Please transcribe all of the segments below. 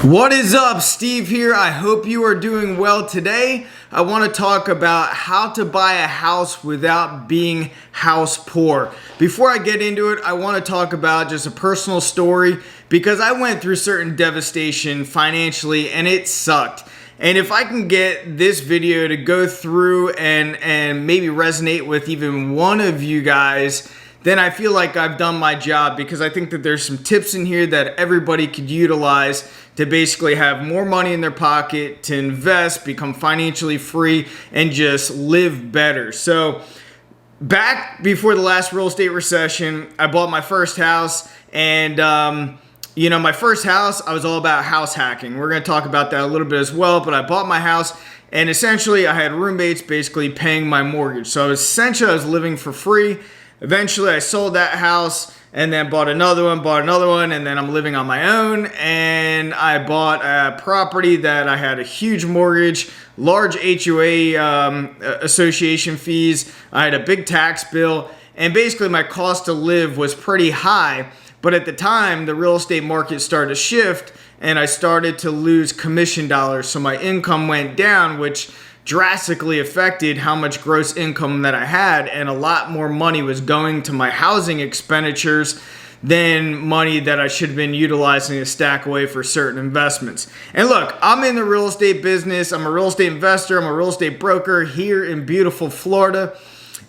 What is up? Steve here. I hope you are doing well today. I want to talk about how to buy a house without being house poor. Before I get into it, I want to talk about just a personal story because I went through certain devastation financially and it sucked. And if I can get this video to go through and maybe resonate with even one of you guys, then I feel like I've done my job, because I think that there's some tips in here that everybody could utilize to basically have more money in their pocket, to invest, become financially free, and just live better. So back before the last real estate recession, I bought my first house, and my first house, I was all about house hacking. We're going to talk about that a little bit as well, but I bought my house, and essentially I had roommates basically paying my mortgage. So essentially I was living for free. Eventually I sold that house and then bought another one, and then I'm living on my own, and I bought a property that I had a huge mortgage, large HOA association fees. I had a big tax bill, and basically my cost to live was pretty high. But at the time, the real estate market started to shift, and I started to lose commission dollars. So my income went down, which drastically affected how much gross income that I had, and a lot more money was going to my housing expenditures than money that I should have been utilizing to stack away for certain investments. And look, I'm in the real estate business. I'm a real estate investor. I'm a real estate broker here in beautiful Florida,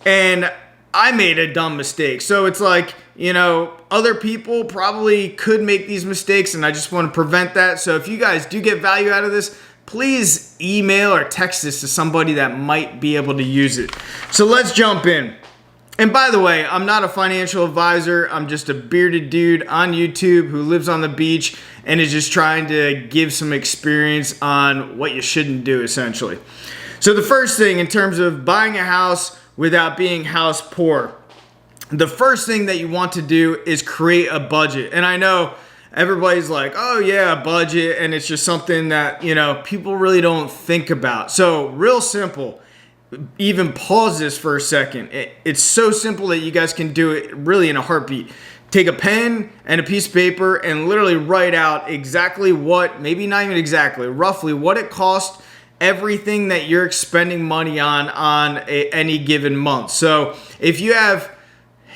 and I made a dumb mistake. So it's like, other people probably could make these mistakes, and I just want to prevent that. So if you guys do get value out of this, please email or text this to somebody that might be able to use it. So let's jump in. And by the way, I'm not a financial advisor. I'm just a bearded dude on YouTube who lives on the beach and is just trying to give some experience on what you shouldn't do, essentially. So the first thing, in terms of buying a house without being house poor, the first thing that you want to do is create a budget. And I know everybody's like, oh yeah, budget, and it's just something that, people really don't think about. So real simple, even pause this for a second. It's so simple that you guys can do it really in a heartbeat. Take a pen and a piece of paper and literally write out exactly what, maybe not even exactly, roughly what it costs, everything that you're expending money on any given month. So if you have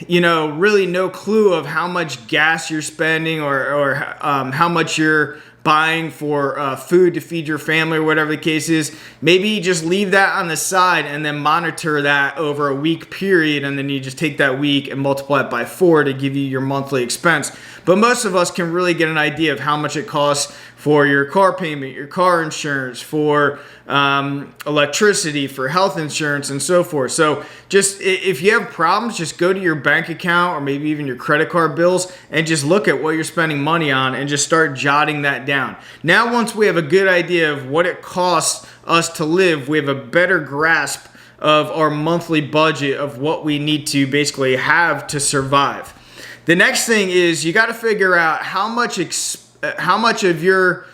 really no clue of how much gas you're spending or how much you're buying for food to feed your family or whatever the case is, maybe just leave that on the side and then monitor that over a week period, and then you just take that week and multiply it by 4 to give you your monthly expense. But most of us can really get an idea of how much it costs for your car payment, your car insurance, for electricity, for health insurance, and so forth. So just if you have problems, just go to your bank account or maybe even your credit card bills and just look at what you're spending money on and just start jotting that down. Now, once we have a good idea of what it costs us to live, we have a better grasp of our monthly budget of what we need to basically have to survive. The next thing is you got to figure out how much of your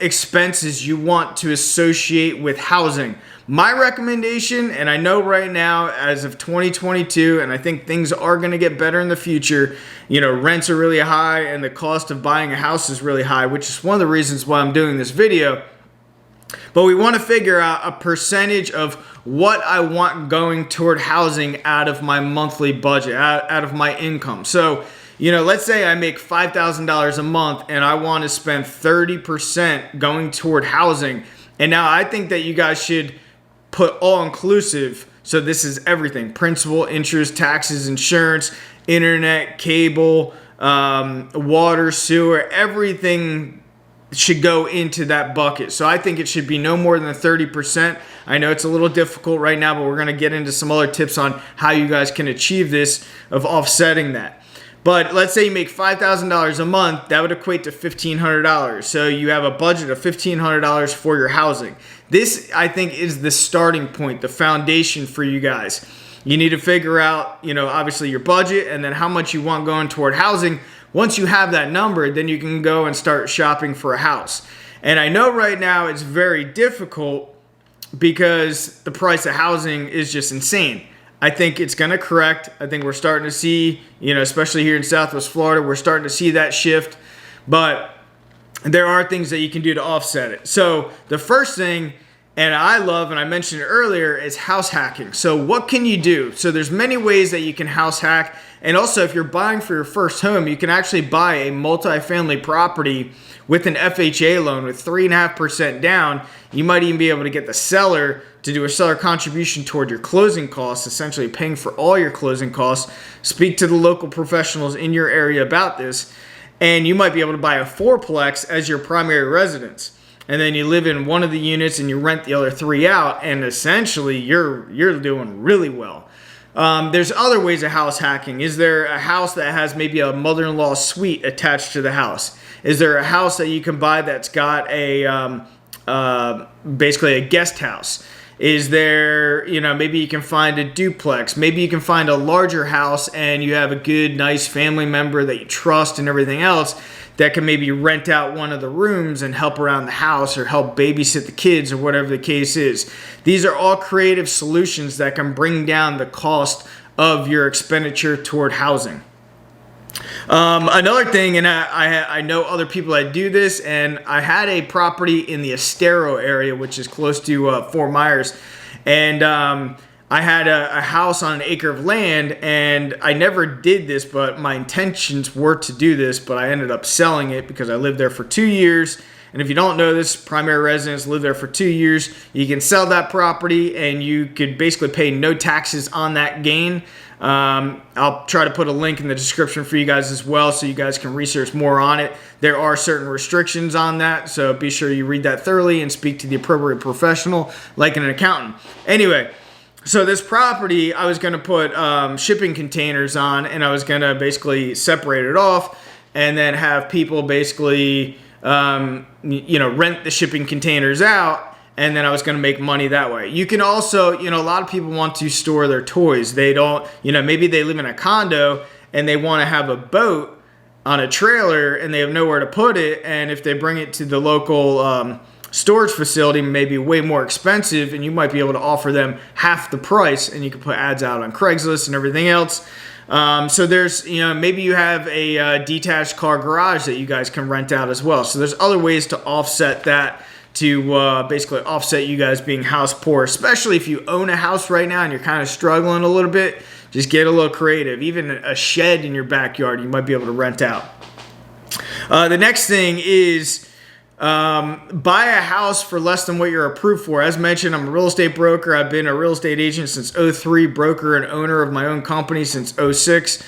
expenses you want to associate with housing. My recommendation, and I know right now as of 2022, and I think things are going to get better in the future, rents are really high and the cost of buying a house is really high, which is one of the reasons why I'm doing this video. But we want to figure out a percentage of what I want going toward housing out of my monthly budget, out of my income. So let's say I make $5,000 a month and I want to spend 30% going toward housing. And now I think that you guys should put all inclusive. So this is everything: principal, interest, taxes, insurance, internet, cable, water, sewer, everything should go into that bucket. So I think it should be no more than 30%. I know it's a little difficult right now, but we're going to get into some other tips on how you guys can achieve this, of offsetting that. But let's say you make $5,000 a month, that would equate to $1,500. So you have a budget of $1,500 for your housing. This, I think, is the starting point, the foundation for you guys. You need to figure out, obviously your budget and then how much you want going toward housing. Once you have that number, then you can go and start shopping for a house. And I know right now it's very difficult because the price of housing is just insane. I think it's going to correct. I think we're starting to see, especially here in Southwest Florida, we're starting to see that shift. But there are things that you can do to offset it. So the first thing, and I love, and I mentioned it earlier, is house hacking. So what can you do? So there's many ways that you can house hack. And also, if you're buying for your first home, you can actually buy a multifamily property with an FHA loan with 3.5% down. You might even be able to get the seller to do a seller contribution toward your closing costs, essentially paying for all your closing costs. Speak to the local professionals in your area about this. And you might be able to buy a fourplex as your primary residence. And then you live in one of the units and you rent the other 3 out, and essentially you're doing really well. There's other ways of house hacking. Is there a house that has maybe a mother-in-law suite attached to the house? Is there a house that you can buy that's got a basically a guest house? Is there, maybe you can find a duplex. Maybe you can find a larger house and you have a good, nice family member that you trust and everything else that can maybe rent out one of the rooms and help around the house or help babysit the kids or whatever the case is. These are all creative solutions that can bring down the cost of your expenditure toward housing. Another thing, and I know other people that do this, and I had a property in the Estero area, which is close to Fort Myers, and I had a house on an acre of land, and I never did this, but my intentions were to do this, but I ended up selling it because I lived there for 2 years. And if you don't know this, primary residents live there for 2 years. You can sell that property and you could basically pay no taxes on that gain. I'll try to put a link in the description for you guys as well so you guys can research more on it. There are certain restrictions on that, so be sure you read that thoroughly and speak to the appropriate professional like an accountant. Anyway, so this property I was going to put shipping containers on, and I was going to basically separate it off and then have people basically rent the shipping containers out. And then I was going to make money that way. You can also, a lot of people want to store their toys. They don't, maybe they live in a condo and they want to have a boat on a trailer and they have nowhere to put it. And if they bring it to the local storage facility, maybe way more expensive, and you might be able to offer them half the price, and you can put ads out on Craigslist and everything else. So there's, maybe you have a detached car garage that you guys can rent out as well. So there's other ways to offset that, to basically offset you guys being house poor, especially if you own a house right now and you're kind of struggling a little bit. Just get a little creative. Even a shed in your backyard you might be able to rent out. The next thing is buy a house for less than what you're approved for. As mentioned, I'm a real estate broker. I've been a real estate agent since 2003, broker and owner of my own company since 2006.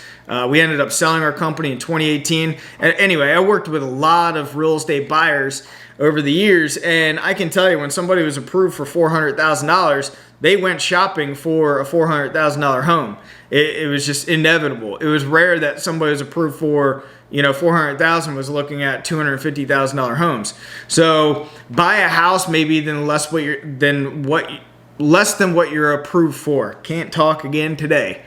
We ended up selling our company in 2018. And anyway, I worked with a lot of real estate buyers over the years, and I can tell you, when somebody was approved for $400,000, they went shopping for a $400,000 home. It was just inevitable. It was rare that somebody was approved for, $400,000 was looking at $250,000 homes. So buy a house maybe less than what you're approved for. Can't talk again today.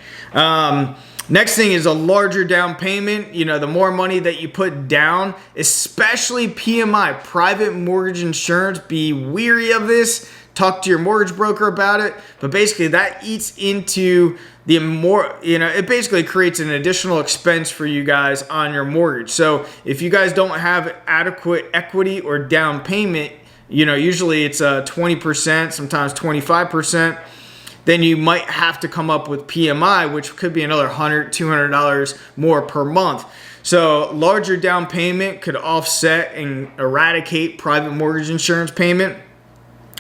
Next thing is a larger down payment. The more money that you put down, especially PMI, private mortgage insurance, be weary of this. Talk to your mortgage broker about it. But basically that eats into it basically creates an additional expense for you guys on your mortgage. So if you guys don't have adequate equity or down payment, usually it's 20%, sometimes 25%. Then you might have to come up with PMI, which could be another $100, $200 more per month. So larger down payment could offset and eradicate private mortgage insurance payment.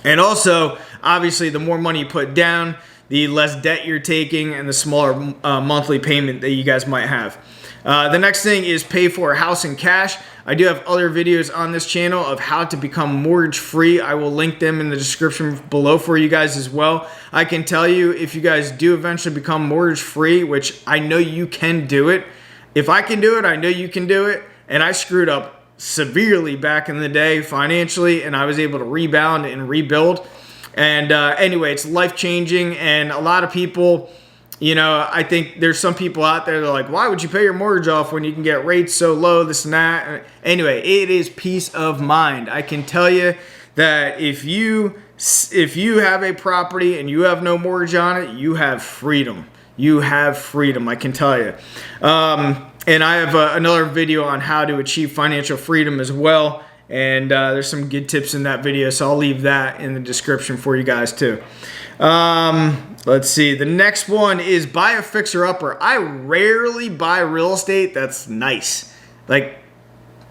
And also, obviously, the more money you put down, the less debt you're taking and the smaller monthly payment that you guys might have. The next thing is pay for a house in cash. I do have other videos on this channel of how to become mortgage free. I will link them in the description below for you guys as well. I can tell you, if you guys do eventually become mortgage free, which I know you can do it. If I can do it, I know you can do it. And I screwed up severely back in the day financially, and I was able to rebound and rebuild. And anyway, it's life-changing, and a lot of people, I think there's some people out there that are like, why would you pay your mortgage off when you can get rates so low, this and that? Anyway, it is peace of mind. I can tell you that if you have a property and you have no mortgage on it, you have freedom. You have freedom, I can tell you. And I have another video on how to achieve financial freedom as well. And there's some good tips in that video, so I'll leave that in the description for you guys too. Let's see. The next one is buy a fixer-upper. I rarely buy real estate that's nice. Like,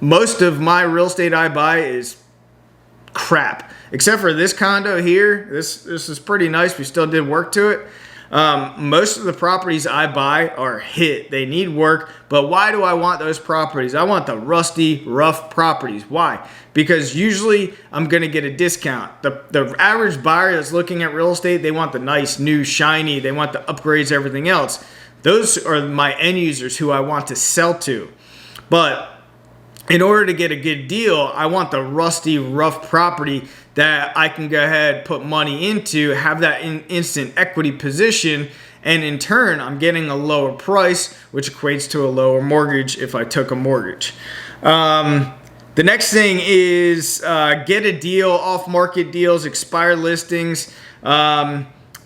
most of my real estate I buy is crap. Except for this condo here. This is pretty nice. We still did work to it. Most of the properties I buy are hit. They need work, but why do I want those properties? I want the rusty, rough properties. Why? Because usually I'm going to get a discount. The average buyer that's looking at real estate, they want the nice, new, shiny. They want the upgrades, everything else. Those are my end users who I want to sell to. But in order to get a good deal, I want the rusty, rough property that I can go ahead, put money into, have that instant equity position, and in turn, I'm getting a lower price, which equates to a lower mortgage if I took a mortgage. The next thing is get a deal, off-market deals, expired listings.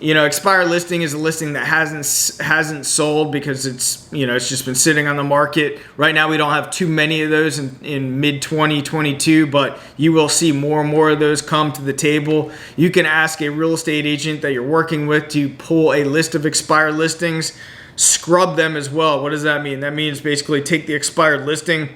Expired listing is a listing that hasn't sold because it's just been sitting on the market. Right now we don't have too many of those in mid 2022, but you will see more and more of those come to the table. You can ask a real estate agent that you're working with to pull a list of expired listings, scrub them as well. What does that mean? That means basically take the expired listing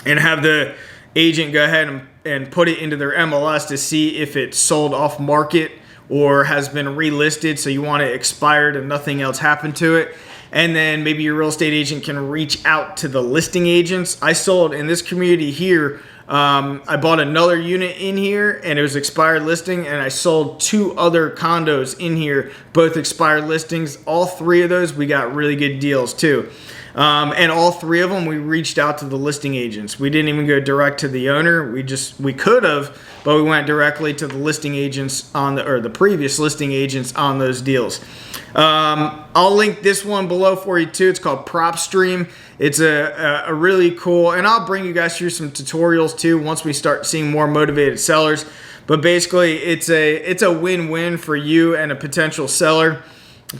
and have the agent go ahead and put it into their MLS to see if it's sold off market or has been relisted, so you want it expired and nothing else happened to it. And then maybe your real estate agent can reach out to the listing agents. I sold in this community here, I bought another unit in here and it was expired listing, and I sold 2 other condos in here, both expired listings. All 3 of those we got really good deals too. And all 3 of them we reached out to the listing agents. We didn't even go direct to the owner. We could have, but we went directly to the listing agents or the previous listing agents on those deals. I'll link this one below for you too. It's called PropStream. It's a really cool, and I'll bring you guys through some tutorials too once we start seeing more motivated sellers. But basically, it's a win-win for you and a potential seller.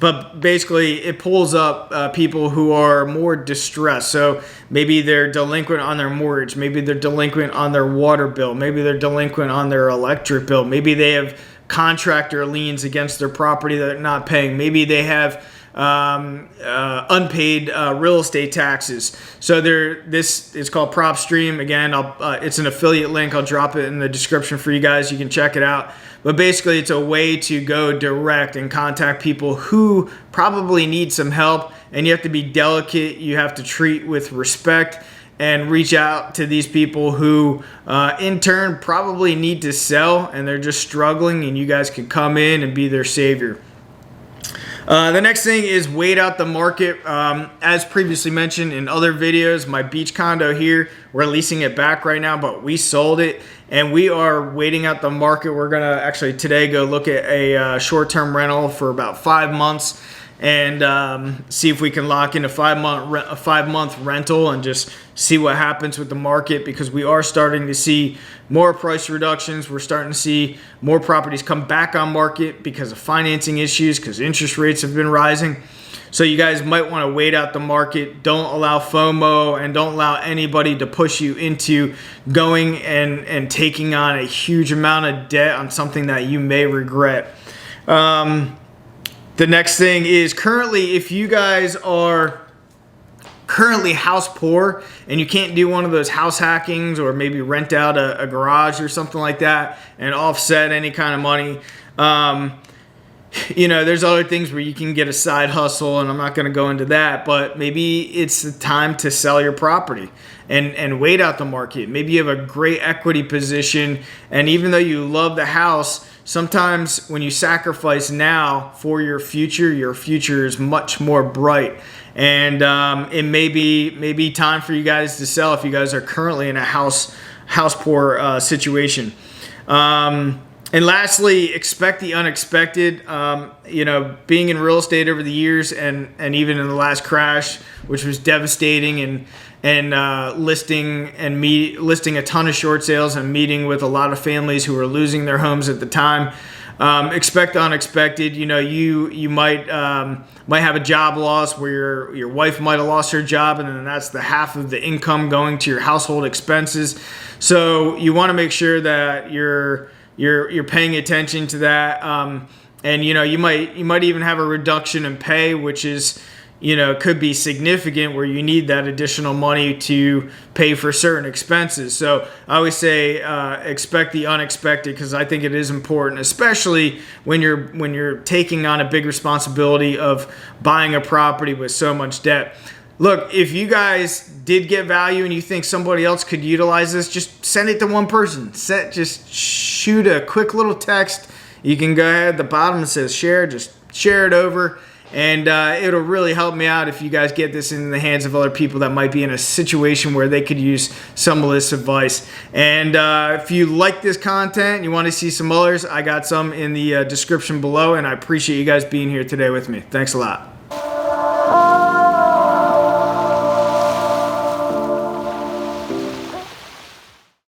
But basically, it pulls up people who are more distressed. So maybe they're delinquent on their mortgage. Maybe they're delinquent on their water bill. Maybe they're delinquent on their electric bill. Maybe they have contractor liens against their property that they're not paying. Maybe they have unpaid real estate taxes. So this is called PropStream. Again, it's an affiliate link. I'll drop it in the description for you guys. You can check it out. But basically, it's a way to go direct and contact people who probably need some help. And you have to be delicate. You have to treat with respect and reach out to these people who, in turn, probably need to sell and they're just struggling. And you guys can come in and be their savior. The next thing is wait out the market. As previously mentioned in other videos, my beach condo here, we're leasing it back right now, but we sold it and we are waiting out the market. We're going to actually today go look at a short-term rental for about 5 months and see if we can lock in a 5-month rental and just see what happens with the market, because we are starting to see more price reductions. We're starting to see more properties come back on market because of financing issues, because interest rates have been rising. So you guys might want to wait out the market. Don't allow FOMO and don't allow anybody to push you into going and taking on a huge amount of debt on something that you may regret. The next thing is currently, if you guys are currently house poor and you can't do one of those house hackings or maybe rent out a garage or something like that and offset any kind of money, there's other things where you can get a side hustle, and I'm not going to go into that, but maybe it's the time to sell your property and wait out the market. Maybe you have a great equity position, and even though you love the house, sometimes when you sacrifice now for your future is much more bright. And it may be time for you guys to sell if you guys are currently in a house poor situation. And lastly, expect the unexpected. Being in real estate over the years and even in the last crash, which was devastating, and listing a ton of short sales and meeting with a lot of families who were losing their homes at the time. expect the unexpected. You know, you might have a job loss where your wife might have lost her job, and then that's the half of the income going to your household expenses. So you want to make sure that you're paying attention to that. And you know, you might even have a reduction in pay, which is, you know, could be significant, where you need that additional money to pay for certain expenses. So I always say expect the unexpected, because I think it is important, especially when you're taking on a big responsibility of buying a property with so much debt. Look, if you guys did get value and you think somebody else could utilize this, just send it to one person. Just shoot a quick little text. You can go ahead, the bottom it says share, just share it over. And it'll really help me out if you guys get this in the hands of other people that might be in a situation where they could use some of this advice. And if you like this content and you want to see some others, I got some in the description below. And I appreciate you guys being here today with me. Thanks a lot.